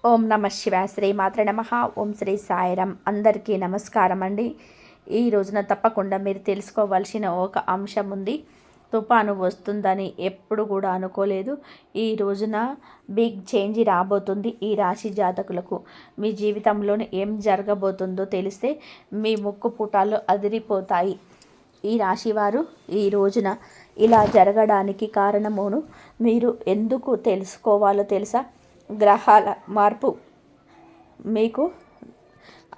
ఓం నమ శివాయ. శ్రీ మాత్ర నమ. ఓం శ్రీ సాయిరాం. అందరికీ నమస్కారం అండి. ఈ రోజున తప్పకుండా మీరు తెలుసుకోవాల్సిన ఒక అంశం ఉంది. తుఫాను వస్తుందని ఎప్పుడు కూడా అనుకోలేదు. ఈ రోజున బిగ్ చేంజ్ రాబోతుంది. ఈ రాశి జాతకులకు మీ జీవితంలోనే ఏం జరగబోతుందో తెలిస్తే మీ ముక్కు పుటాలు అదిరిపోతాయి. ఈ రాశివారు ఈ రోజున ఇలా జరగడానికి కారణమును మీరు ఎందుకు తెలుసుకోవాలో తెలుసా? గ్రహాల మార్పు మీకు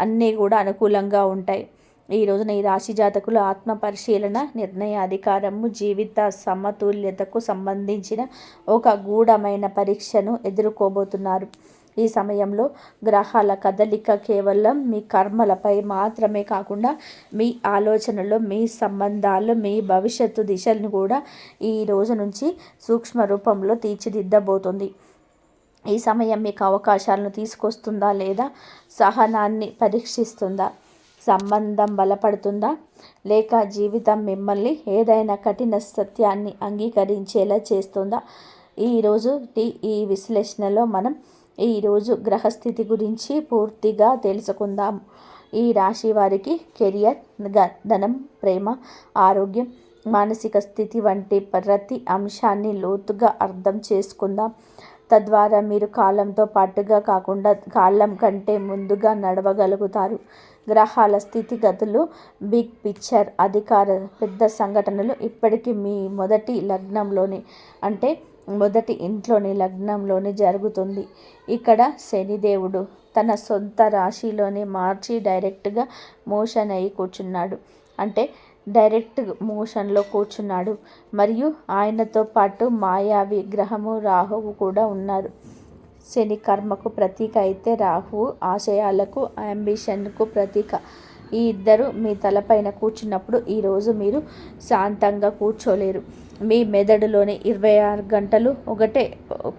అన్నీ కూడా అనుకూలంగా ఉంటాయి. ఈ రోజున ఈ రాశి జాతకులు ఆత్మ పరిశీలన, నిర్ణయాధికారము, జీవిత సమతుల్యతకు సంబంధించిన ఒక గూఢమైన పరీక్షను ఎదుర్కోబోతున్నారు. ఈ సమయంలో గ్రహాల కదలిక కేవలం మీ కర్మలపై మాత్రమే కాకుండా మీ ఆలోచనలు, మీ సంబంధాలు, మీ భవిష్యత్తు దిశలను కూడా ఈ రోజు నుంచి సూక్ష్మ రూపంలో తీర్చిదిద్దబోతుంది. ఈ సమయం మీకు అవకాశాలను తీసుకొస్తుందా లేదా సహనాన్ని పరీక్షిస్తుందా? సంబంధం బలపడుతుందా లేక జీవితం మిమ్మల్ని ఏదైనా కఠిన సత్యాన్ని అంగీకరించేలా చేస్తుందా? ఈరోజు ఈ విశ్లేషణలో మనం ఈరోజు గ్రహస్థితి గురించి పూర్తిగా తెలుసుకుందాం. ఈ రాశి వారికి కెరియర్, ధనం, ప్రేమ, ఆరోగ్యం, మానసిక స్థితి వంటి ప్రతి అంశాన్ని లోతుగా అర్థం చేసుకుందాం. తద్వారా మీరు కాలంతో పాటుగా కాకుండా కాలం కంటే ముందుగా నడవగలుగుతారు. గ్రహాల స్థితిగతులు, బిగ్ పిక్చర్, అధికార పెద్ద సంఘటనలు ఇప్పటికీ మీ మొదటి లగ్నంలోనే అంటే మొదటి ఇంట్లోని లగ్నంలోనే జరుగుతుంది. ఇక్కడ శనిదేవుడు తన సొంత రాశిలోనే మార్చి డైరెక్ట్గా మోషన్ అయి కూర్చున్నాడు. అంటే డైరెక్ట్ మోషన్లో కూర్చున్నాడు. మరియు ఆయనతో పాటు మాయావి గ్రహము రాహువు కూడా ఉన్నారు. శని కర్మకు ప్రతీక అయితే రాహువు ఆశయాలకు, అంబిషన్కు ప్రతీక. ఈ ఇద్దరు మీ తలపైన కూర్చున్నప్పుడు ఈరోజు మీరు శాంతంగా కూర్చోలేరు. మీ మెదడులోని 24 గంటలు ఒకటే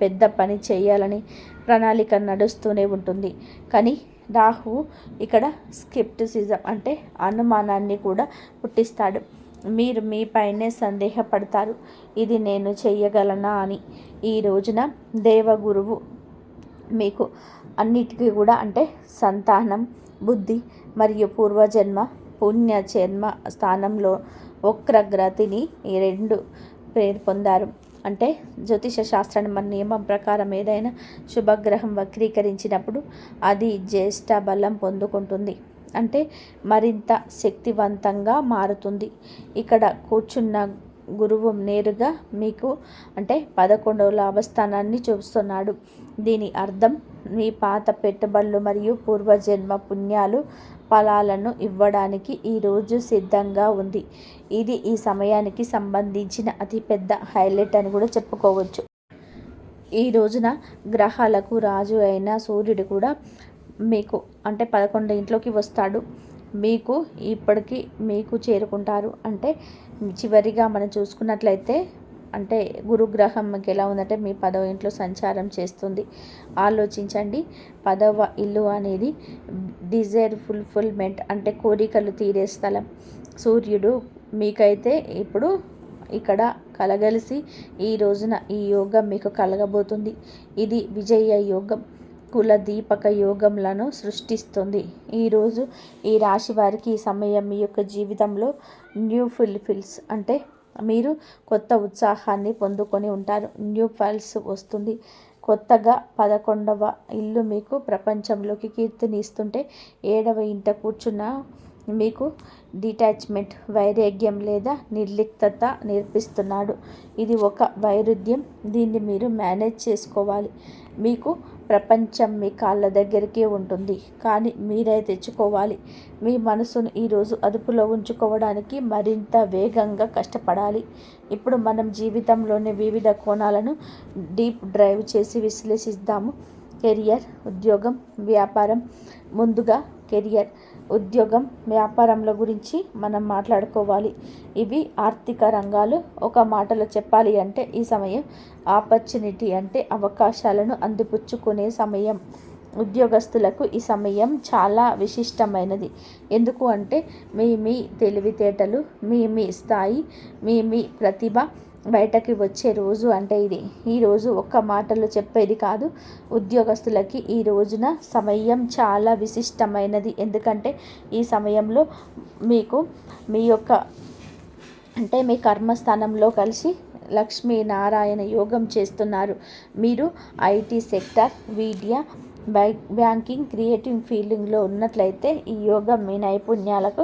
పెద్ద పని చేయాలని ప్రణాళిక నడుస్తూనే ఉంటుంది. కానీ రాహువు ఇక్కడ స్కెప్టిసిజం అంటే అనుమానాన్ని కూడా పుట్టిస్తాడు. మీరు మీపైనే సందేహపడతారు, ఇది నేను చెయ్యగలనా అని. ఈ రోజున దేవగురువు మీకు అన్నిటికీ కూడా అంటే సంతానం, బుద్ధి మరియు పూర్వజన్మ పుణ్యజన్మ స్థానంలో వక్రగ్రతిని ఈ రెండు పేరు పొందారు. అంటే జ్యోతిష శాస్త్రాన్ని మన నియమం ప్రకారం ఏదైనా శుభగ్రహం వక్రీకరించినప్పుడు అది జ్యేష్ఠ బలం పొందుకుంటుంది. అంటే మరింత శక్తివంతంగా మారుతుంది. ఇక్కడ కూర్చున్న గురువు నేరుగా మీకు అంటే 11వ లాభస్థానాన్ని చూస్తున్నాడు. దీని అర్థం మీ పాత పెట్టుబడులు మరియు పూర్వజన్మ పుణ్యాలు ఫలాలను ఇవ్వడానికి ఈరోజు సిద్ధంగా ఉంది. ఇది ఈ సమయానికి సంబంధించిన అతిపెద్ద హైలైట్ అని కూడా చెప్పుకోవచ్చు. ఈ రోజున గ్రహాలకు రాజు అయిన సూర్యుడు కూడా మీకు అంటే 11 ఇంట్లోకి వస్తాడు. మీకు ఇప్పటికీ మీకు చేరుకుంటారు. అంటే చివరిగా మనం చూసుకున్నట్లయితే అంటే గురుగ్రహంకి ఎలా ఉందంటే మీ 10వ ఇంట్లో సంచారం చేస్తుంది. ఆలోచించండి, 10వ ఇల్లు అనేది డిజైర్ ఫుల్ఫిల్మెంట్ అంటే కోరికలు తీరే స్థలం. సూర్యుడు మీకైతే ఇప్పుడు ఇక్కడ కలగలిసి ఈ రోజున ఈ యోగం మీకు కలగబోతుంది. ఇది విజయ యోగం, కుల దీపక యోగంలను సృష్టిస్తుంది. ఈరోజు ఈ రాశి వారికి ఈ సమయం మీ యొక్క జీవితంలో న్యూ ఫుల్ఫిల్స్ అంటే మీరు కొత్త ఉత్సాహాన్ని పొందుకొని ఉంటారు. న్యూ ఫైల్స్ వస్తుంది. కొత్తగా 11వ ఇల్లు మీకు ప్రపంచంలోకి కీర్తిని ఇస్తుంటే 7వ ఇంట కూర్చున్న మీకు డిటాచ్మెంట్, వైరాగ్యం లేదా నిర్లిప్తత నేర్పిస్తున్నాడు. ఇది ఒక వైరుధ్యం, దీన్ని మీరు మేనేజ్ చేసుకోవాలి. మీకు ప్రపంచం మీ కాళ్ళ దగ్గరికే ఉంటుంది, కానీ మీరే తెచ్చుకోవాలి. మీ మనసును ఈరోజు అదుపులో ఉంచుకోవడానికి మరింత వేగంగా కష్టపడాలి. ఇప్పుడు మనం జీవితంలోని వివిధ కోణాలను డీప్ డ్రైవ్ చేసి విశ్లేషిద్దాము. కెరియర్, ఉద్యోగం, వ్యాపారం. ముందుగా కెరియర్, ఉద్యోగం, వ్యాపారంల గురించి మనం మాట్లాడుకోవాలి. ఇవి ఆర్థిక రంగాలు. ఒక మాటలో చెప్పాలి అంటే ఈ సమయం ఆపర్చునిటీ అంటే అవకాశాలను అందిపుచ్చుకునే సమయం. ఉద్యోగస్తులకు ఈ సమయం చాలా విశిష్టమైనది. ఎందుకు అంటే మీ తెలివితేటలు, మీ స్థాయి, మీ ప్రతిభ బయటకి వచ్చే రోజు అంటే ఇది. ఈరోజు ఒక్క మాటలో చెప్పేది కాదు. ఉద్యోగస్తులకి ఈ రోజున సమయం చాలా విశిష్టమైనది. ఎందుకంటే ఈ సమయంలో మీకు మీ యొక్క అంటే మీ కర్మస్థానంలో కలిసి లక్ష్మీనారాయణ యోగం చేస్తున్నారు. మీరు IT sector, media, banking, creative ఫీల్డింగ్లో ఉన్నట్లయితే ఈ యోగం మీ నైపుణ్యాలకు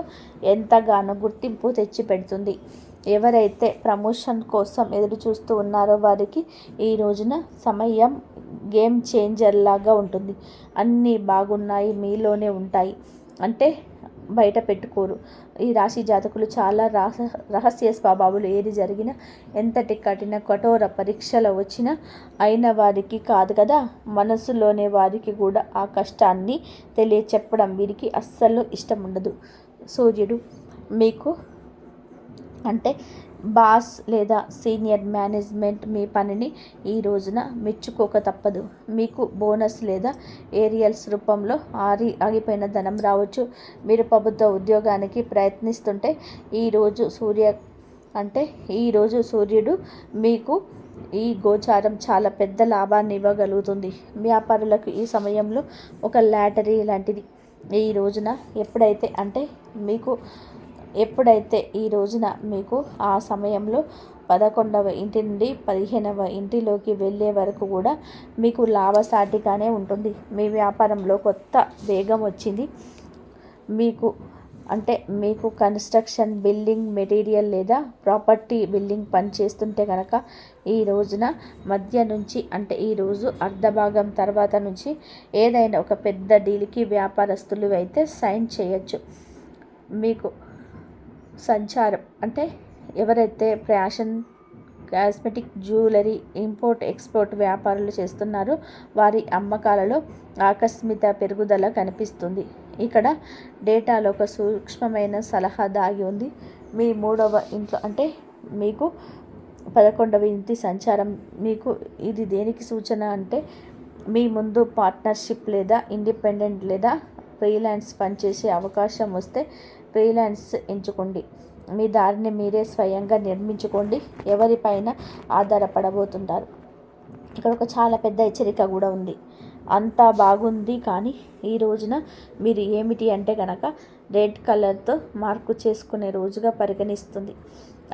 ఎంతగానో గుర్తింపు తెచ్చిపెడుతుంది. ఎవరైతే ప్రమోషన్ కోసం ఎదురు చూస్తూ ఉన్నారో వారికి ఈ రోజున సమయం గేమ్ చేంజర్ లాగా ఉంటుంది. అన్నీ బాగున్నాయి, మీలోనే ఉంటాయి అంటే బయట పెట్టుకోరు. ఈ రాశి జాతకులు చాలా రహస్య స్వభావాలు. ఏది జరిగినా, ఎంతటి కఠోర పరీక్షలు వచ్చినా అయిన వారికి కాదు కదా, మనసులోనే వారికి కూడా ఆ కష్టాన్ని తెలియచెప్పడం వీరికి అస్సలు ఇష్టం ఉండదు. సూర్యుడు మీకు అంటే బాస్ లేదా సీనియర్ మేనేజ్మెంట్ మీ పనిని ఈ రోజున మెచ్చుకోక తప్పదు. మీకు బోనస్ లేదా ఏరియల్స్ రూపంలో ఆగిపోయిన ధనం రావచ్చు. మీరు ప్రభుత్వ ఉద్యోగానికి ప్రయత్నిస్తుంటే ఈరోజు సూర్యుడు మీకు ఈ గోచారం చాలా పెద్ద లాభాన్ని ఇవ్వగలుగుతుంది. వ్యాపారులకు ఈ సమయంలో ఒక లాటరీ లాంటిది. ఈ రోజున ఎప్పుడైతే ఈ రోజున మీకు ఆ సమయంలో 11వ ఇంటి నుండి 15వ ఇంటిలోకి వెళ్ళే వరకు కూడా మీకు లాభసాటిగానే ఉంటుంది. మీ వ్యాపారంలో కొత్త వేగం వచ్చింది. మీకు కన్స్ట్రక్షన్, బిల్డింగ్ మెటీరియల్ లేదా ప్రాపర్టీ బిల్డింగ్ పని చేస్తుంటే కనుక ఈ రోజున మధ్య నుంచి ఈరోజు అర్ధభాగం తర్వాత నుంచి ఏదైనా ఒక పెద్ద డీల్కి వ్యాపారస్తులు అయితే సైన్ చేయొచ్చు. మీకు సంచారం ఎవరైతే fashion, cosmetic, jewellery, import export వ్యాపారాలు చేస్తున్నారో వారి అమ్మకాలలో ఆకస్మిక పెరుగుదల కనిపిస్తుంది. ఇక్కడ డేటాలో ఒక సూక్ష్మమైన సలహా దాగి ఉంది. మీ 3వ ఇంట్లో మీకు 11వ ఇంటి సంచారం మీకు ఇది దేనికి సూచన మీ ముందు పార్ట్నర్షిప్ లేదా ఇండిపెండెంట్ లేదా ఫ్రీలాన్స్ పనిచేసే అవకాశం వస్తే ఫ్రీలాన్స్ ఎంచుకోండి. మీ దారిని మీరే స్వయంగా నిర్మించుకోండి. ఎవరిపైన ఆధారపడబోతుంటారు. ఇక్కడ ఒక చాలా పెద్ద హెచ్చరిక కూడా ఉంది. అంతా బాగుంది కానీ ఈ రోజున మీరు ఏమిటి కనుక రెడ్ కలర్తో మార్కు చేసుకునే రోజుగా పరిగణిస్తుంది.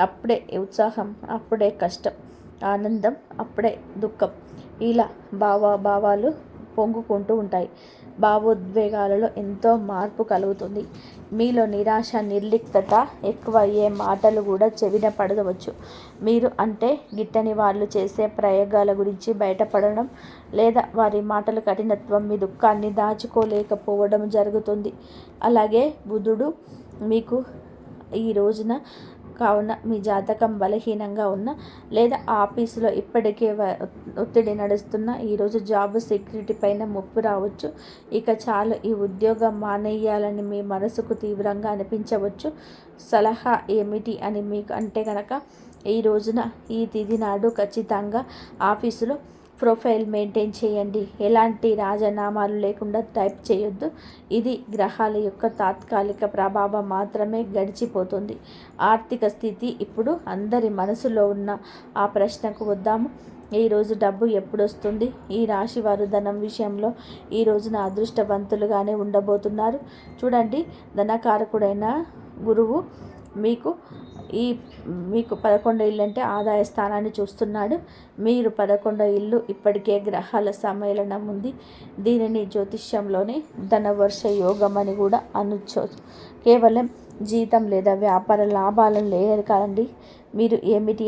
అప్పుడే ఉత్సాహం, అప్పుడే కష్టం, ఆనందం, అప్పుడే దుఃఖం, ఇలా భావాలు పొంగుకుంటూ ఉంటాయి. భావోద్వేగాలలో ఎంతో మార్పు కలుగుతుంది. మీలో నిరాశ, నిర్లిప్తత ఎక్కువ అయ్యే మాటలు కూడా చెవిన పడవచ్చు. మీరు గిట్టని వాళ్ళు చేసే ప్రయోగాల గురించి బయటపడడం లేదా వారి మాటల కఠినత్వం మీ దుఃఖాన్ని దాచుకోలేకపోవడం జరుగుతుంది. అలాగే బుధుడు మీకు ఈ రోజున కావున మీ జాతకం బలహీనంగా ఉన్న లేదా ఆఫీసులో ఇప్పటికే ఒత్తిడి నడుస్తున్న ఈరోజు జాబ్ సెక్యూరిటీ పైన ముప్పు రావచ్చు. ఇక చాలు ఈ ఉద్యోగం మానేయాలని మీ మనసుకు తీవ్రంగా అనిపించవచ్చు. సలహా ఏమిటి అని మీకు కనుక ఈ రోజున ఈ తిథి నాడు ఖచ్చితంగా ఆఫీసులో ప్రొఫైల్ మెయింటైన్ చేయండి. ఎలాంటి రాజీనామాలు లేకుండా టైప్ చేయొద్దు. ఇది గ్రహాల యొక్క తాత్కాలిక ప్రభావం మాత్రమే, గడిచిపోతుంది. ఆర్థిక స్థితి ఇప్పుడు అందరి మనసులో ఉన్న ఆ ప్రశ్నకు వద్దాము. ఈరోజు డబ్బు ఎప్పుడు వస్తుంది? ఈ రాశి వారు ధనం విషయంలో ఈ రోజున అదృష్టవంతులుగానే ఉండబోతున్నారు. చూడండి, ధనకారకుడైన గురువు మీకు 11 ఇల్లు ఆదాయ స్థానాన్ని చూస్తున్నాడు. మీరు 11 ఇల్లు ఇప్పటికే గ్రహాల సమ్మేళనం ఉంది. దీనిని జ్యోతిష్యంలోనే ధనవర్ష యోగం అని కూడా అనొచ్చు. కేవలం జీతం లేదా వ్యాపార లాభాలను లేదు కాదండి. మీరు ఏమిటి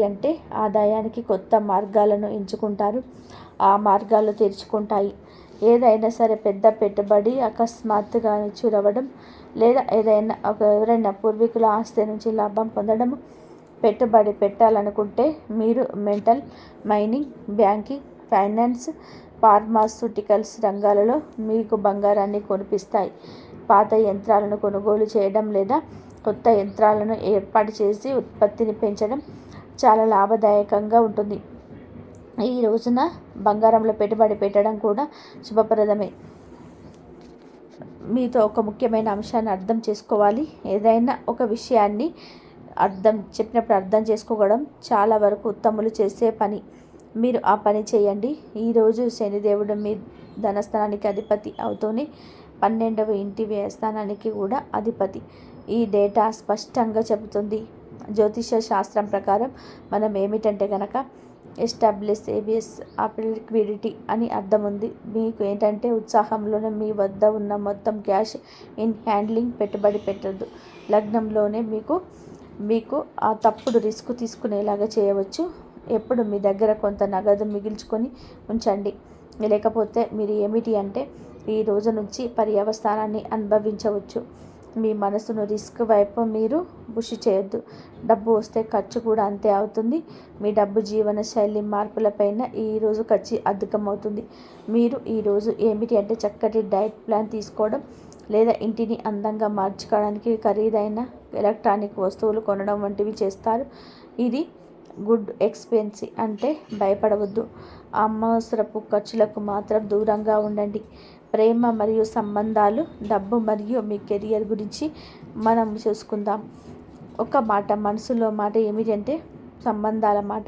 ఆదాయానికి కొత్త మార్గాలను ఎంచుకుంటారు. ఆ మార్గాలు తెరుచుకుంటాయి. ఏదైనా సరే పెద్ద పెట్టుబడి అకస్మాత్తుగా చురవడం లేదా ఎవరైనా పూర్వీకుల ఆస్తి నుంచి లాభం పొందడము. పెట్టుబడి పెట్టాలనుకుంటే మీరు metal, mining, banking, finance, pharmaceuticals రంగాలలో మీకు బంగారాన్ని కొనిపిస్తాయి. పాత యంత్రాలను కొనుగోలు చేయడం లేదా కొత్త యంత్రాలను ఏర్పాటు చేసి ఉత్పత్తిని పెంచడం చాలా లాభదాయకంగా ఉంటుంది. ఈ రోజున బంగారంలో పెట్టుబడి పెట్టడం కూడా శుభప్రదమే. మీతో ఒక ముఖ్యమైన అంశాన్ని అర్థం చేసుకోవాలి. ఏదైనా ఒక విషయాన్ని చెప్పినప్పుడు అర్థం చేసుకోవడం చాలా వరకు ఉత్తములు చేసే పని. మీరు ఆ పని చేయండి. ఈరోజు శనిదేవుడు మీ ధనస్థానానికి అధిపతి అవుతూనే 12వ ఇంటి వ్యయస్థానానికి కూడా అధిపతి. ఈ డేటా స్పష్టంగా చెబుతుంది. జ్యోతిష శాస్త్రం ప్రకారం మనం ఏమిటంటే కనుక ఎస్టాబ్లిష్ ఏబిఎస్ లిక్విడిటీ అని అర్థం ఉంది. మీకు ఏంటంటే ఉత్సాహంలోనే మీ వద్ద ఉన్న మొత్తం క్యాష్ ఇన్ హ్యాండ్లింగ్ పెట్టుబడి పెట్టద్దు. లగ్నంలోనే మీకు ఆ తప్పుడు రిస్క్ తీసుకునేలాగా చేయవచ్చు. ఎప్పుడు మీ దగ్గర కొంత నగదు మిగిల్చుకొని ఉంచండి. లేకపోతే మీరు ఏమిటి అంటే ఈ రోజు నుంచి పర్యవస్థానాన్ని అనుభవించవచ్చు. మీ మనసును రిస్క్ వైపు మీరు పుష్ చేయొద్దు. డబ్బు వస్తే ఖర్చు కూడా అంతే అవుతుంది. మీ డబ్బు జీవన శైలి మార్పులపైన ఈరోజు ఖర్చు అధికమవుతుంది. మీరు ఈరోజు ఏమిటి అంటే చక్కటి డైట్ ప్లాన్ తీసుకోవడం, లేదా ఇంటిని అందంగా మార్చుకోవడానికి ఖరీదైన ఎలక్ట్రానిక్ వస్తువులు కొనడం వంటివి చేస్తారు. ఇది గుడ్ ఎక్స్పెన్సీ అంటే భయపడవద్దు. అనవసరపు ఖర్చులకు మాత్రం దూరంగా ఉండండి. ప్రేమ మరియు సంబంధాలు, డబ్బు మరియు మీ కెరియర్ గురించి మనం చూసుకుందాం. ఒక మాట మనసులో మాట ఏమిటంటే సంబంధాల మాట.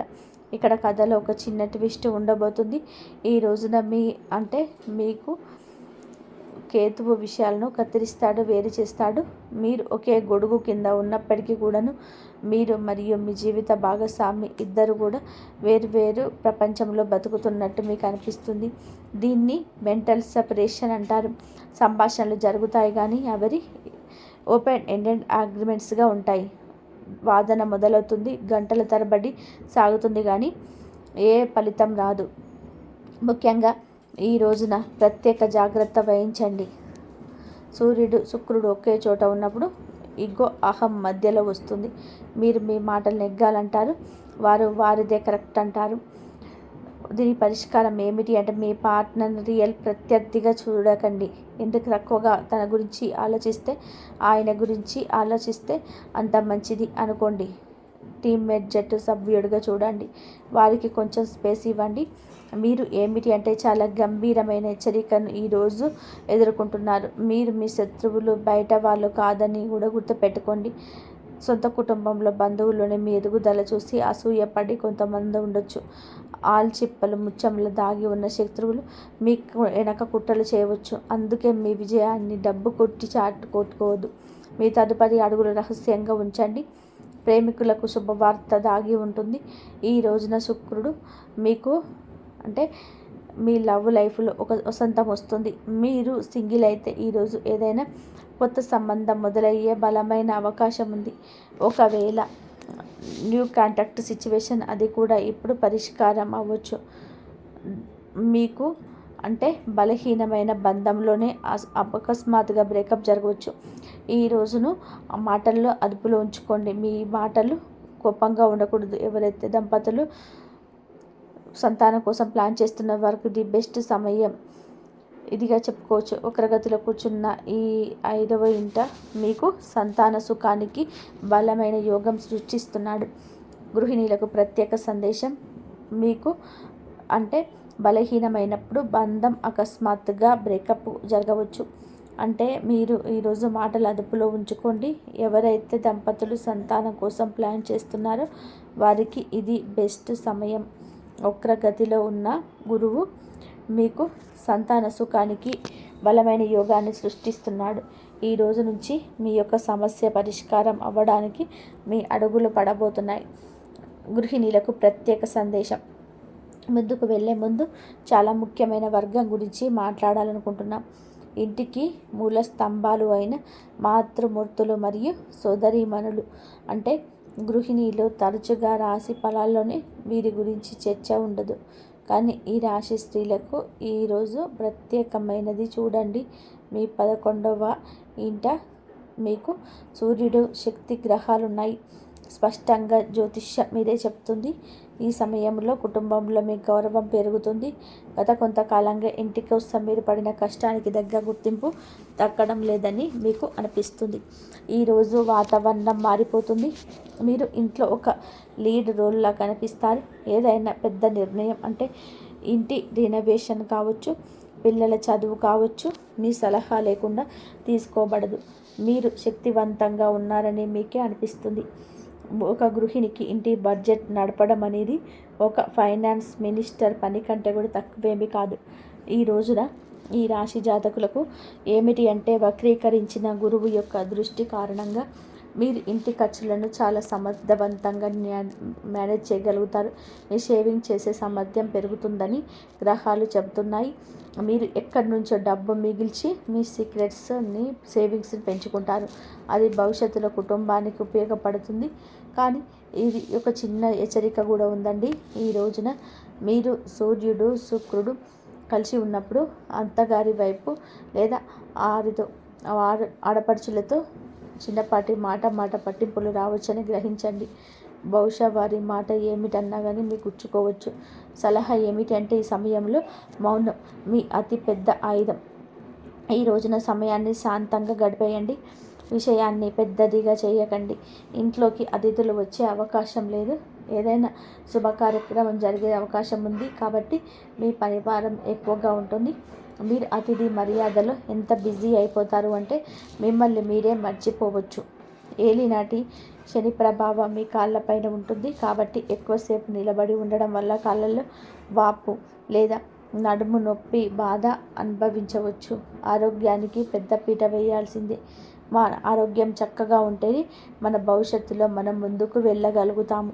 ఇక్కడ కథలో ఒక చిన్న ట్విస్ట్ ఉండబోతుంది. ఈ రోజున మీకు కేతువు విషయాలను కత్తిరిస్తాడు, వేరు చేస్తాడు. మీరు ఒకే గొడుగు కింద ఉన్నప్పటికీ కూడాను మీరు మరియు మీ జీవిత భాగస్వామి ఇద్దరు కూడా వేరు ప్రపంచంలో బతుకుతున్నట్టు మీకు అనిపిస్తుంది. దీన్ని మెంటల్ సెపరేషన్ అంటారు. సంభాషణలు జరుగుతాయి కానీ అవి ఓపెన్ ఎండెడ్ అగ్రిమెంట్స్గా ఉంటాయి. వాదన మొదలవుతుంది, గంటల తరబడి సాగుతుంది కానీ ఏ ఫలితం రాదు. ముఖ్యంగా ఈ రోజున ప్రత్యేక జాగ్రత్త వహించండి. సూర్యుడు శుక్రుడు ఒకే చోట ఉన్నప్పుడు ఇగో అహం మధ్యలో వస్తుంది. మీరు మీ మాటలు నెగ్గాలంటారు, వారు వారిదే కరెక్ట్ అంటారు. దీని పరిష్కారం ఏమిటి అంటే మీ పార్ట్నర్ రియల్ ప్రత్యర్థిగా చూడకండి. ఎందుకు తక్కువగా తన గురించి ఆలోచిస్తే ఆయన గురించి ఆలోచిస్తే అంత మంచిది అనుకోండి. టీమ్మేట్ జట్టు సభ్యుడిగా చూడండి. వారికి కొంచెం స్పేస్ ఇవ్వండి. మీరు ఏమిటి అంటే చాలా గంభీరమైన హెచ్చరికను ఈరోజు ఎదుర్కొంటున్నారు. మీరు మీ శత్రువులు బయట వాళ్ళు కాదని కూడా గుర్తుపెట్టుకోండి. సొంత కుటుంబంలో బంధువుల్లోనే మీ ఎదుగుదల చూసి అసూయపడి కొంతమంది ఉండొచ్చు. ఆల్చిప్పలు ముత్యంలో దాగి ఉన్న శత్రువులు మీకు వెనక కుట్రలు చేయవచ్చు. అందుకే మీ విజయాన్ని డబ్బు కొట్టి కొట్టుకోవద్దు. మీ తదుపరి అడుగులు రహస్యంగా ఉంచండి. ప్రేమికులకు శుభవార్త దాగి ఉంటుంది. ఈ రోజున శుక్రుడు మీకు మీ లవ్ లైఫ్లో ఒక వసంతం వస్తుంది. మీరు సింగిల్ అయితే ఈరోజు ఏదైనా కొత్త సంబంధం మొదలయ్యే బలమైన అవకాశం ఉంది. ఒకవేళ న్యూ కాంటాక్ట్ సిచ్యువేషన్ అది కూడా ఇప్పుడు పరిష్కారం అవ్వచ్చు. మీకు బలహీనమైన బంధంలోనే అకస్మాత్తుగా బ్రేకప్ జరగవచ్చు. ఈ రోజును ఆ మాటల్లో అదుపులో ఉంచుకోండి. మీ మాటలు కోపంగా ఉండకూడదు. ఎవరైతే దంపతులు సంతానం కోసం ప్లాన్ చేస్తున్న వారికి ది బెస్ట్ సమయం ఇదిగా చెప్పుకోవచ్చు. వక్రగతిలో కూర్చున్న ఈ 5వ ఇంట మీకు సంతాన సుఖానికి బలమైన యోగం సృష్టిస్తున్నాడు. గృహిణీలకు ప్రత్యేక సందేశం. మీకు బలహీనమైనప్పుడు బంధం అకస్మాత్తుగా బ్రేకప్ జరగవచ్చు. మీరు ఈరోజు మాటలు అదుపులో ఉంచుకోండి. ఎవరైతే దంపతులు సంతానం కోసం ప్లాన్ చేస్తున్నారో వారికి ఇది బెస్ట్ సమయం. వక్రగతిలో ఉన్న గురువు మీకు సంతాన సుఖానికి బలమైన యోగాన్ని సృష్టిస్తున్నాడు. ఈ రోజు నుంచి మీ యొక్క సమస్య పరిష్కారం అవ్వడానికి మీ అడుగులు పడబోతున్నాయి. గృహిణీలకు ప్రత్యేక సందేశం. ముందుకు వెళ్ళే ముందు చాలా ముఖ్యమైన వర్గం గురించి మాట్లాడాలనుకుంటున్నాం. ఇంటికి మూల స్తంభాలు అయిన మాతృమూర్తులు మరియు సోదరీమణులు గృహిణీలు తరచుగా రాశి ఫలాల్లోనే వీరి గురించి చర్చ ఉండదు. కానీ ఈ రాశి స్త్రీలకు ఈరోజు ప్రత్యేకమైనది. చూడండి, మీ 11వ ఇంట మీకు సూర్యుడు, శక్తి గ్రహాలు ఉన్నాయి. స్పష్టంగా జ్యోతిష్యం మీదే చెప్తుంది. ఈ సమయంలో కుటుంబంలో మీ గౌరవం పెరుగుతుంది. గత కొంతకాలంగా ఇంటి కోసం మీరు పడిన కష్టానికి దగ్గర గుర్తింపు దక్కడం లేదని మీకు అనిపిస్తుంది. ఈరోజు వాతావరణం మారిపోతుంది. మీరు ఇంట్లో ఒక లీడ్ రోల్లా కనిపిస్తారు. ఏదైనా పెద్ద నిర్ణయం ఇంటి రినోవేషన్ కావచ్చు, పిల్లల చదువు కావచ్చు, మీ సలహా లేకుండా తీసుకోబడదు. మీరు శక్తివంతంగా ఉన్నారని మీకే అనిపిస్తుంది. ఒక గృహిణికి ఇంటి బడ్జెట్ నడపడం అనేది ఒక ఫైనాన్స్ మినిస్టర్ పని కంటే కూడా తక్కువేమీ కాదు. ఈ రోజున ఈ రాశి జాతకులకు ఏమిటి అంటే, వక్రీకరించిన గురువు యొక్క దృష్టి కారణంగా మీరు ఇంటి ఖర్చులను చాలా సమర్థవంతంగా మేనేజ్ చేయగలుగుతారు. మీ షేవింగ్ చేసే సామర్థ్యం పెరుగుతుందని గ్రహాలు చెబుతున్నాయి. మీరు ఎక్కడి నుంచో డబ్బు మిగిల్చి మీ సీక్రెట్స్ని సేవింగ్స్ని పెంచుకుంటారు. అది భవిష్యత్తులో కుటుంబానికి ఉపయోగపడుతుంది. కానీ ఇది ఒక చిన్న హెచ్చరిక కూడా ఉందండి. ఈ రోజున మీరు సూర్యుడు శుక్రుడు కలిసి ఉన్నప్పుడు అత్తగారి వైపు లేదా ఆడపడుచులతో చిన్నపాటి మాట పట్టింపులు రావచ్చని గ్రహించండి. బహుశా వారి మాట ఏమిటన్నా కానీ మీకు గుచ్చుకోవచ్చు. సలహా ఏమిటంటే, ఈ సమయంలో మౌనం మీ అతి పెద్ద ఆయుధం. ఈ రోజున సమయాన్ని శాంతంగా గడిపేయండి. విషయాన్ని పెద్దదిగా చేయకండి. ఇంట్లోకి అతిథులు వచ్చే అవకాశం లేదు. ఏదైనా శుభ కార్యక్రమం జరిగే అవకాశం ఉంది కాబట్టి మీ పనిభారం ఎక్కువగా ఉంటుంది. మీరు అతిథి మర్యాదలో ఎంత బిజీ అయిపోతారు అంటే మిమ్మల్ని మీరే మర్చిపోవచ్చు. ఏలినాటి శని ప్రభావం మీ కాళ్ళపైన ఉంటుంది కాబట్టి ఎక్కువసేపు నిలబడి ఉండడం వల్ల కాళ్ళల్లో వాపు లేదా నడుము నొప్పి బాధ అనుభవించవచ్చు. ఆరోగ్యానికి పెద్దపీట వేయాల్సిందే. మన ఆరోగ్యం చక్కగా ఉంటేనే మన భవిష్యత్తులో మనం ముందుకు వెళ్ళగలుగుతాము,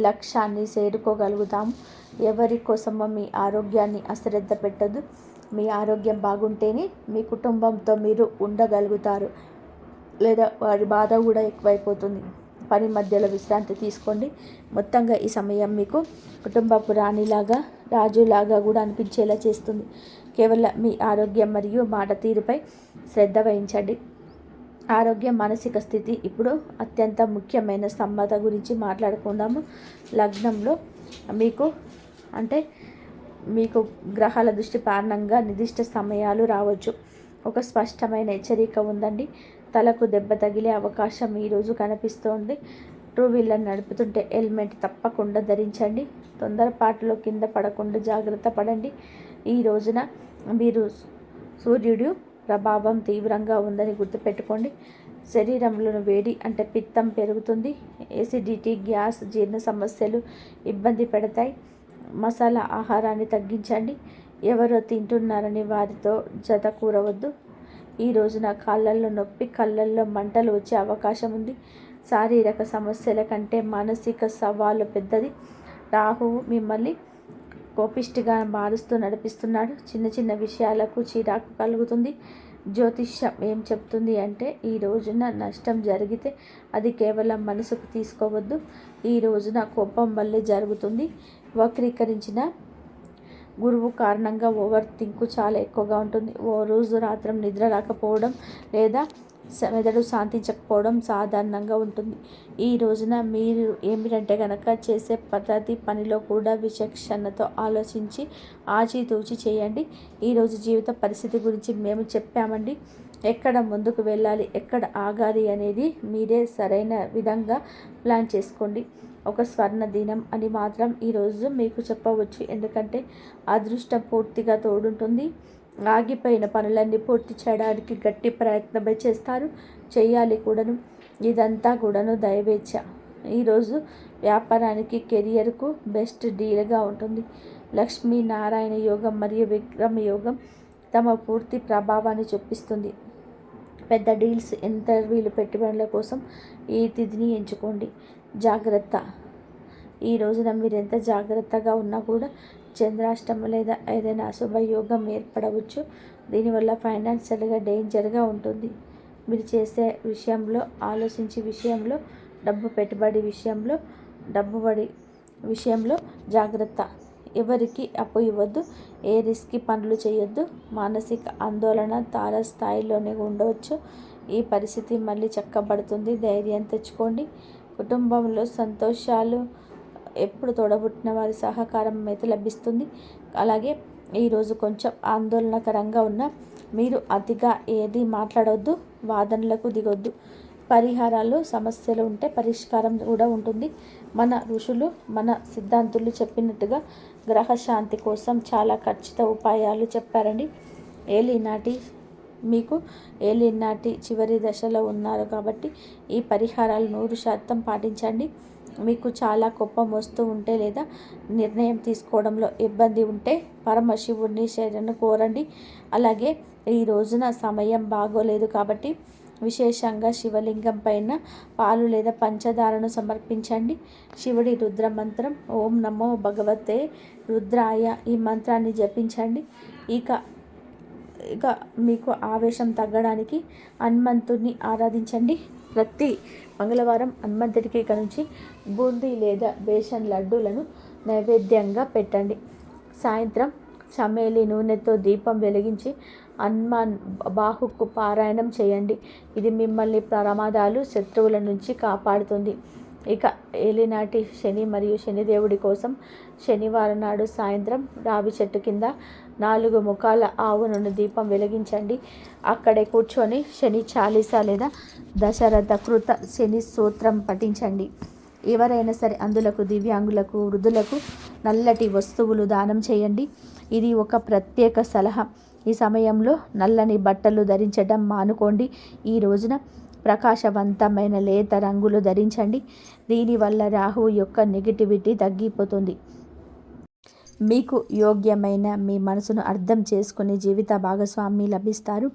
లక్ష్యాన్ని చేరుకోగలుగుతాము. ఎవరి కోసమో మీ ఆరోగ్యాన్ని అశ్రద్ధ పెట్టదు. మీ ఆరోగ్యం బాగుంటేనే మీ కుటుంబంతో మీరు ఉండగలుగుతారు, లేదా వారి బాధ కూడా ఎక్కువైపోతుంది. పని మధ్యలో విశ్రాంతి తీసుకోండి. మొత్తంగా ఈ సమయం మీకు కుటుంబపు రాణిలాగా రాజులాగా కూడా అనిపించేలా చేస్తుంది. కేవలం మీ ఆరోగ్యం మరియు మాట తీరుపై శ్రద్ధ వహించండి. ఆరోగ్యం, మానసిక స్థితి ఇప్పుడు అత్యంత ముఖ్యమైన సంబంధ గురించి మాట్లాడుకుందాము. లగ్నంలో మీకు గ్రహాల దృష్టి కారణంగా నిర్దిష్ట సమయాలు రావచ్చు. ఒక స్పష్టమైన హెచ్చరిక ఉందండి. తలకు దెబ్బ తగిలే అవకాశం ఈరోజు కనిపిస్తోంది. టూ వీలర్ నడుపుతుంటే హెల్మెట్ తప్పకుండా ధరించండి. తొందరపాటులో కింద పడకుండా జాగ్రత్త పడండి. ఈ రోజున మీరు సూర్యుడు ప్రభావం తీవ్రంగా ఉందని గుర్తుపెట్టుకోండి. శరీరంలో వేడి అంటే పిత్తం పెరుగుతుంది. ఎసిడిటీ, గ్యాస్, జీర్ణ సమస్యలు ఇబ్బంది పెడతాయి. మసాలా ఆహారాన్ని తగ్గించండి. ఎవరో తింటున్నారని వారితో జత కూరవద్దు. ఈ రోజున కాళ్ళల్లో నొప్పి, కళ్ళల్లో మంటలు వచ్చే అవకాశం ఉంది. శారీరక సమస్యల కంటే మానసిక సవాలు పెద్దది. రాహువు మిమ్మల్ని కోపిష్టిగా మారుస్తూ నడిపిస్తున్నాడు. చిన్న చిన్న విషయాలకు చిరాకు కలుగుతుంది. జ్యోతిష్యం ఏం చెప్తుంది అంటే, ఈ రోజున నష్టం జరిగితే అది కేవలం మనసుకు తీసుకోవద్దు. ఈ రోజున కోపం వల్లే జరుగుతుంది. వక్రీకరించిన గురువు కారణంగా ఓవర్ థింక్ చాలా ఎక్కువగా ఉంటుంది. ఓ రోజు రాత్రం నిద్ర రాకపోవడం లేదా మెదడు శాంతించకపోవడం సాధారణంగా ఉంటుంది. ఈ రోజున మీరు ఏమిటంటే కనుక చేసే ప్రతి పనిలో కూడా విచక్షణతో ఆలోచించి ఆచితూచి చేయండి. ఈరోజు జీవిత పరిస్థితి గురించి మేము చెప్పామండి. ఎక్కడ ముందుకు వెళ్ళాలి, ఎక్కడ ఆగాలి అనేది మీరే సరైన విధంగా ప్లాన్ చేసుకోండి. ఒక స్వర్ణ దినం అని మాత్రం ఈరోజు మీకు చెప్పవచ్చు. ఎందుకంటే అదృష్టం పూర్తిగా తోడుంటుంది. ఆగిపోయిన పనులన్నీ పూర్తి చేయడానికి గట్టి ప్రయత్నమే చేయాలి కూడాను. ఇదంతా కూడాను దైవేచ్ఛ. ఈరోజు వ్యాపారానికి, కెరియర్కు బెస్ట్ డీల్గా ఉంటుంది. లక్ష్మీనారాయణ యోగం మరియు విక్రమ యోగం తమ పూర్తి ప్రభావాన్ని చూపిస్తుంది. పెద్ద డీల్స్, ఇంటర్వ్యూలు, పెట్టుబడుల కోసం ఈ తిథిని ఎంచుకోండి. జాగ్రత్త. ఈ రోజున మీరు ఎంత జాగ్రత్తగా ఉన్నా కూడా చంద్రాష్టమం లేదా ఏదైనా అశుభయోగం ఏర్పడవచ్చు. దీనివల్ల ఫైనాన్షియల్గా డేంజర్గా ఉంటుంది. మీరు చేసే విషయంలో పెట్టుబడి విషయంలో జాగ్రత్త. ఎవరికి అప్పు ఇవ్వద్దు. ఏ రిస్కీ పనులు చేయొద్దు. మానసిక ఆందోళన తారస్థాయిలోనే ఉండవచ్చు. ఈ పరిస్థితి మళ్ళీ చక్కబడుతుంది. ధైర్యం తెచ్చుకోండి. కుటుంబంలో సంతోషాలు ఎప్పుడు తోడబుట్టిన వారి సహకారం అయితే లభిస్తుంది. అలాగే ఈరోజు కొంచెం ఆందోళనకరంగా ఉన్న మీరు అతిగా ఏది మాట్లాడవద్దు, వాదనలకు దిగొద్దు. పరిహారాలు, సమస్యలు ఉంటే పరిష్కారం కూడా ఉంటుంది. మన ఋషులు, మన సిద్ధాంతులు చెప్పినట్టుగా గ్రహశాంతి కోసం చాలా ఖచ్చిత ఉపాయాలు చెప్పారండి. ఏలినాటి మీకు ఏలినాటి చివరి దశలో ఉన్నారు కాబట్టి ఈ పరిహారాలు 100% పాటించండి. మీకు చాలా కోపం వస్తూ ఉంటే లేదా నిర్ణయం తీసుకోవడంలో ఇబ్బంది ఉంటే పరమశివుడిని శరణు కోరండి. అలాగే ఈ రోజున సమయం బాగోలేదు కాబట్టి విశేషంగా శివలింగం పైన పాలు లేదా పంచదారను సమర్పించండి. శివుడి రుద్ర మంత్రం ఓం నమో భగవతే రుద్రాయ ఈ మంత్రాన్ని జపించండి. ఇక ఇక మీకు ఆవేశం తగ్గడానికి హనుమంతుడిని ఆరాధించండి. ప్రతి మంగళవారం హనుమంతుడికి ఇక నుంచి బూందీ లేదా బేసన్ లడ్డూలను నైవేద్యంగా పెట్టండి. సాయంత్రం చమేలి నూనెతో దీపం వెలిగించి హనుమాన్ బాహుకు పారాయణం చేయండి. ఇది మిమ్మల్ని ప్రమాదాలు శత్రువుల నుంచి కాపాడుతుంది. ఇక ఏలినాటి శని మరియు శనిదేవుడి కోసం శనివారం నాడు సాయంత్రం రావి చెట్టు కింద 4 ముఖాల ఆవు నుండి దీపం వెలిగించండి. అక్కడే కూర్చొని శని చాలీసా లేదా దశరథ కృత శని స్తోత్రం పఠించండి. ఎవరైనా సరే అందులకు దివ్యాంగులకు వృద్ధులకు నల్లటి వస్తువులు దానం చేయండి. ఇది ఒక ప్రత్యేక సలహా. ఈ సమయంలో నల్లని బట్టలు ధరించడం మానుకోండి. ఈ రోజున ప్రకాశవంతమైన లేత రంగులు ధరించండి. దీనివల్ల రాహువు యొక్క నెగిటివిటీ తగ్గిపోతుంది. మీకు యోగ్యమైన మీ మనసును అర్థం చేసుకుని జీవిత భాగస్వామి లభిస్తారు.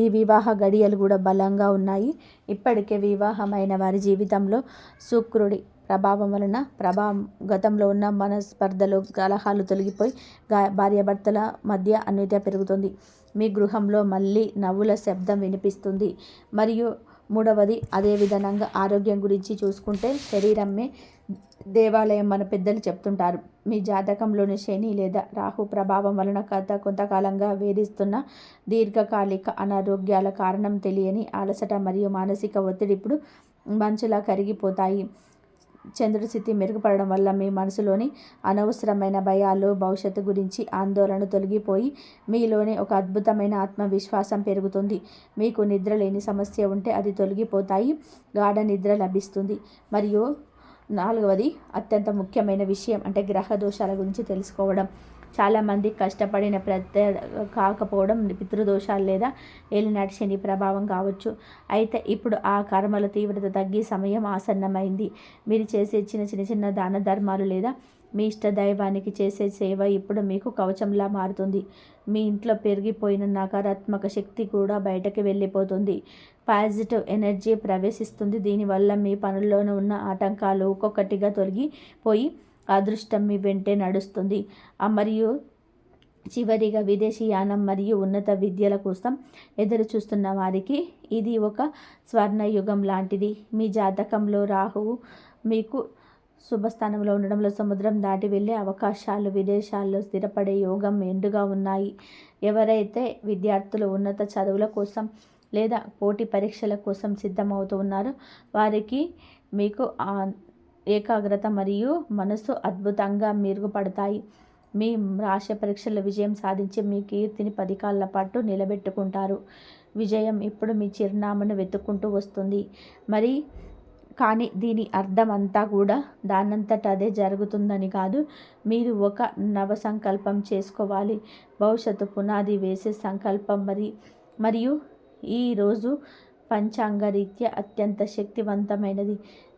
ఈ వివాహ గడియలు కూడా బలంగా ఉన్నాయి. ఇప్పటికే వివాహమైన వారి జీవితంలో శుక్రుడి ప్రభావం వలన గతంలో ఉన్న మనస్పర్ధలు కలహాలు తొలగిపోయి భార్యాభర్తల మధ్య అన్యోన్యత పెరుగుతుంది. మీ గృహంలో మళ్ళీ నవ్వుల శబ్దం వినిపిస్తుంది. మరియు మూడవది అదేవిధంగా ఆరోగ్యం గురించి చూసుకుంటే శరీరమే దేవాలయం మన పెద్దలు చెప్తుంటారు. మీ జాతకంలోని శని లేదా రాహు ప్రభావం వలన కొంతకాలంగా వేధిస్తున్న దీర్ఘకాలిక అనారోగ్యాల కారణం తెలియని అలసట మరియు మానసిక ఒత్తిడి ఇప్పుడు మంచులా కరిగిపోతాయి. చంద్రుడి స్థితి మెరుగుపడడం వల్ల మీ మనసులోని అనవసరమైన భయాలు భవిష్యత్తు గురించి ఆందోళన తొలగిపోయి మీలోనే ఒక అద్భుతమైన ఆత్మవిశ్వాసం పెరుగుతుంది. మీకు నిద్ర లేని సమస్య ఉంటే అది తొలగిపోతాయి. గాఢ నిద్ర లభిస్తుంది. మరియు 4వది అత్యంత ముఖ్యమైన విషయం అంటే గ్రహ దోషాల గురించి తెలుసుకోవడం. చాలామంది కష్టపడిన కాకపోవడం పితృదోషాలు లేదా ఏలినాటి శని ప్రభావం కావచ్చు. అయితే ఇప్పుడు ఆ కర్మల తీవ్రత తగ్గి సమయం ఆసన్నమైంది. మీరు చేసే చిన్న దాన ధర్మాలు లేదా మీ ఇష్ట దైవానికి చేసే సేవ ఇప్పుడు మీకు కవచంలా మారుతుంది. మీ ఇంట్లో పెరిగిపోయిన నకారాత్మక శక్తి కూడా బయటకు వెళ్ళిపోతుంది. పాజిటివ్ ఎనర్జీ ప్రవేశిస్తుంది. దీనివల్ల మీ పనుల్లోనూ ఉన్న ఆటంకాలు ఒక్కొక్కటిగా తొలగిపోయి అదృష్టం మీ వెంటే నడుస్తుంది. మరియు చివరిగా విదేశీయానం మరియు ఉన్నత విద్యల కోసం ఎదురు చూస్తున్న వారికి ఇది ఒక స్వర్ణయుగం లాంటిది. మీ జాతకంలో రాహువు మీకు శుభస్థానంలో ఉండడంలో సముద్రం దాటి వెళ్ళే అవకాశాలు, విదేశాల్లో స్థిరపడే యోగం మెండుగా ఉన్నాయి. ఎవరైతే విద్యార్థులు ఉన్నత చదువుల కోసం లేదా పోటీ పరీక్షల కోసం సిద్ధమవుతూ ఉన్నారో వారికి మీకు ఏకాగ్రత మరియు మనసు అద్భుతంగా మెరుగుపడతాయి. మీ రాష్ట్ర పరీక్షల్లో విజయం సాధించి మీ కీర్తిని 10 కాళ్ళ పాటు నిలబెట్టుకుంటారు. విజయం ఇప్పుడు మీ చిరునామాను వెతుక్కుంటూ వస్తుంది. కానీ దీని అర్థం అంతా కూడా దానంతట అదే జరుగుతుందని కాదు. మీరు ఒక నవ సంకల్పం చేసుకోవాలి. భవిష్యత్తు పునాది వేసే సంకల్పం మరియు ఈరోజు పంచాంగరీత్యా అత్యంత శక్తివంతమైనది.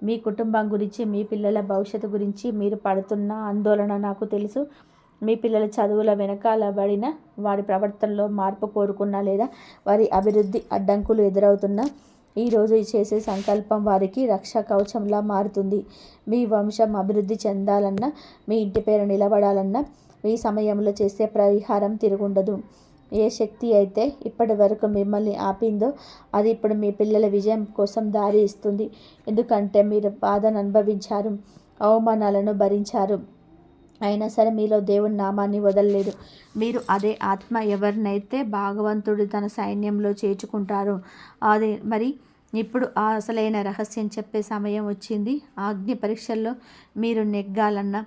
మీ కుటుంబం గురించి, మీ పిల్లల భవిష్యత్తు గురించి మీరు పడుతున్న ఆందోళన నాకు తెలుసు. మీ పిల్లల చదువుల వెనకాలబడిన వారి ప్రవర్తనలో మార్పు కోరుకున్నా లేదా వారి అభివృద్ధి అడ్డంకులు ఎదురవుతున్నా ఈరోజు చేసే సంకల్పం వారికి రక్షా కవచంలా మారుతుంది. మీ వంశం అభివృద్ధి చెందాలన్నా మీ ఇంటి పేరు నిలబడాలన్నా ఈ సమయంలో చేసే పరిహారం తిరుగుండదు. ఏ శక్తి అయితే ఇప్పటి వరకు మిమ్మల్ని ఆపిందో అది ఇప్పుడు మీ పిల్లల విజయం కోసం దారి ఇస్తుంది. ఎందుకంటే మీరు బాధను అనుభవించారు, అవమానాలను భరించారు. అయినా సరే మీలో దేవుని నామాన్ని వదలలేదు. మీరు అదే ఆత్మ ఎవరినైతే భగవంతుడు తన సైన్యంలో చేర్చుకుంటారో అదే మరి ఇప్పుడు ఆ అసలైన రహస్యం చెప్పే సమయం వచ్చింది. అగ్ని పరీక్షల్లో మీరు నెగ్గాలన్నా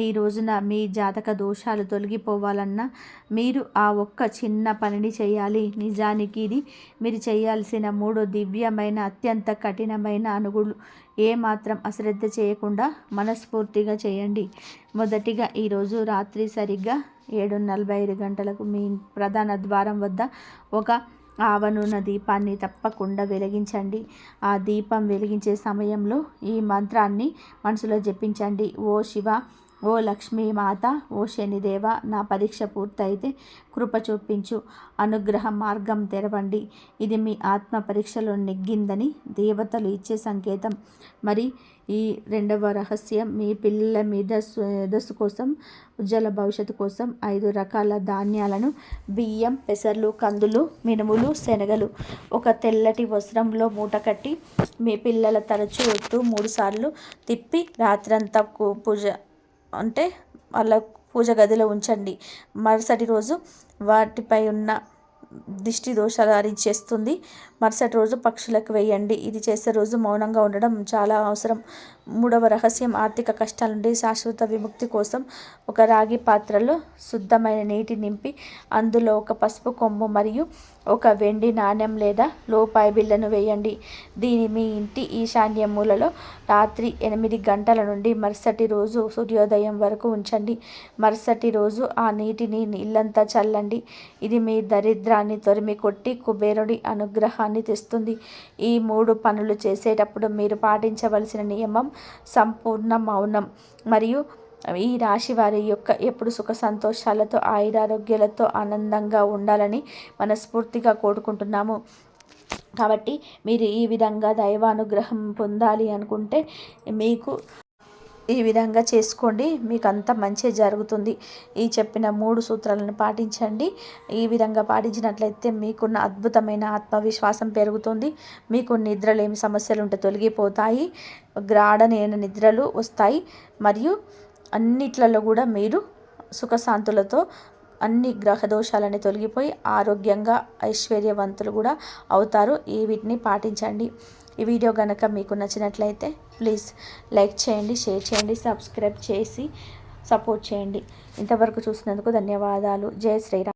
ఈ రోజున మీ జాతక దోషాలు తొలగిపోవాలన్నా మీరు ఆ ఒక్క చిన్న పనిని చేయాలి. నిజానికి ఇది మీరు చేయాల్సిన 3 దివ్యమైన అత్యంత కఠినమైన అణుగులు. ఏమాత్రం అశ్రద్ధ చేయకుండా మనస్ఫూర్తిగా చేయండి. మొదటిగా ఈరోజు రాత్రి సరిగ్గా 7:45 గంటలకు మీ ప్రధాన ద్వారం వద్ద ఒక ఆవనున్న దీపాన్ని తప్పకుండా వెలిగించండి. ఆ దీపం వెలిగించే సమయంలో ఈ మంత్రాన్ని మనసులో జపించండి. ఓ శివ, ఓ లక్ష్మీమాత, ఓ శనిదేవ, నా పరీక్ష పూర్తయితే కృప చూపించు, అనుగ్రహ మార్గం తెరవండి. ఇది మీ ఆత్మ పరీక్షలో నెగ్గిందని దేవతలు ఇచ్చే సంకేతం. మరి ఈ రెండవ రహస్యం, మీ పిల్లల మేధస్సు కోసం, ఉజ్వల భవిష్యత్తు కోసం 5 రకాల ధాన్యాలను, బియ్యం, పెసర్లు, కందులు, మినుములు, శనగలు ఒక తెల్లటి వస్త్రంలో మూట కట్టి మీ పిల్లల తరచు ఎత్తు 3 సార్లు తిప్పి రాత్రంతా పూజ అంటే వాళ్ళ పూజ గదిలో ఉంచండి. మరుసటి రోజు వాటిపై ఉన్న దిష్టి దోషాలు హరించేస్తుంది. మరుసటి రోజు పక్షులకు వేయండి. ఇది చేసే రోజు మౌనంగా ఉండడం చాలా అవసరం. 3వ రహస్యం, ఆర్థిక కష్టాల నుండి శాశ్వత విముక్తి కోసం ఒక రాగి పాత్రలో శుద్ధమైన నీటి నింపి అందులో ఒక పసుపు కొమ్ము మరియు ఒక వెండి నాణ్యం లేదా రూపాయి బిళ్ళను వేయండి. దీని మీ ఇంటి ఈశాన్య మూలలో రాత్రి 8 గంటల నుండి మరుసటి రోజు సూర్యోదయం వరకు ఉంచండి. మరుసటి రోజు ఆ నీటిని ఇల్లంతా చల్లండి. ఇది మీ దరిద్రాన్ని తరిమి కొట్టి కుబేరుడి అనుగ్రహాన్ని తెస్తుంది. ఈ 3 పనులు చేసేటప్పుడు మీరు పాటించవలసిన నియమం సంపూర్ణ మౌనం. మరియు ఈ రాశి వారి యొక్క ఎప్పుడు సుఖ సంతోషాలతో, ఆయురారోగ్యాలతో ఆనందంగా ఉండాలని మనస్ఫూర్తిగా కోరుకుంటున్నాము. కాబట్టి మీరు ఈ విధంగా దైవానుగ్రహం పొందాలి అనుకుంటే మీకు ఈ విధంగా చేసుకోండి. మీకు అంత మంచి జరుగుతుంది. ఈ చెప్పిన 3 సూత్రాలను పాటించండి. ఈ విధంగా పాటించినట్లయితే మీకున్న అద్భుతమైన ఆత్మవిశ్వాసం పెరుగుతుంది. మీకు నిద్రలేమి సమస్యలు ఉంటే తొలగిపోతాయి. గాఢమైన నిద్రలు వస్తాయి. మరియు అన్నిట్లలో కూడా మీరు సుఖశాంతులతో అన్ని గ్రహ దోషాలని తొలగిపోయి ఆరోగ్యంగా ఐశ్వర్యవంతులు కూడా అవుతారు. వీటిని పాటించండి. ఈ వీడియో కనుక మీకు నచ్చినట్లయితే ప్లీజ్ లైక్ చేయండి, షేర్ చేయండి, సబ్స్క్రైబ్ చేసి సపోర్ట్ చేయండి. ఇంతవరకు చూసినందుకు ధన్యవాదాలు. జై శ్రీరామ్.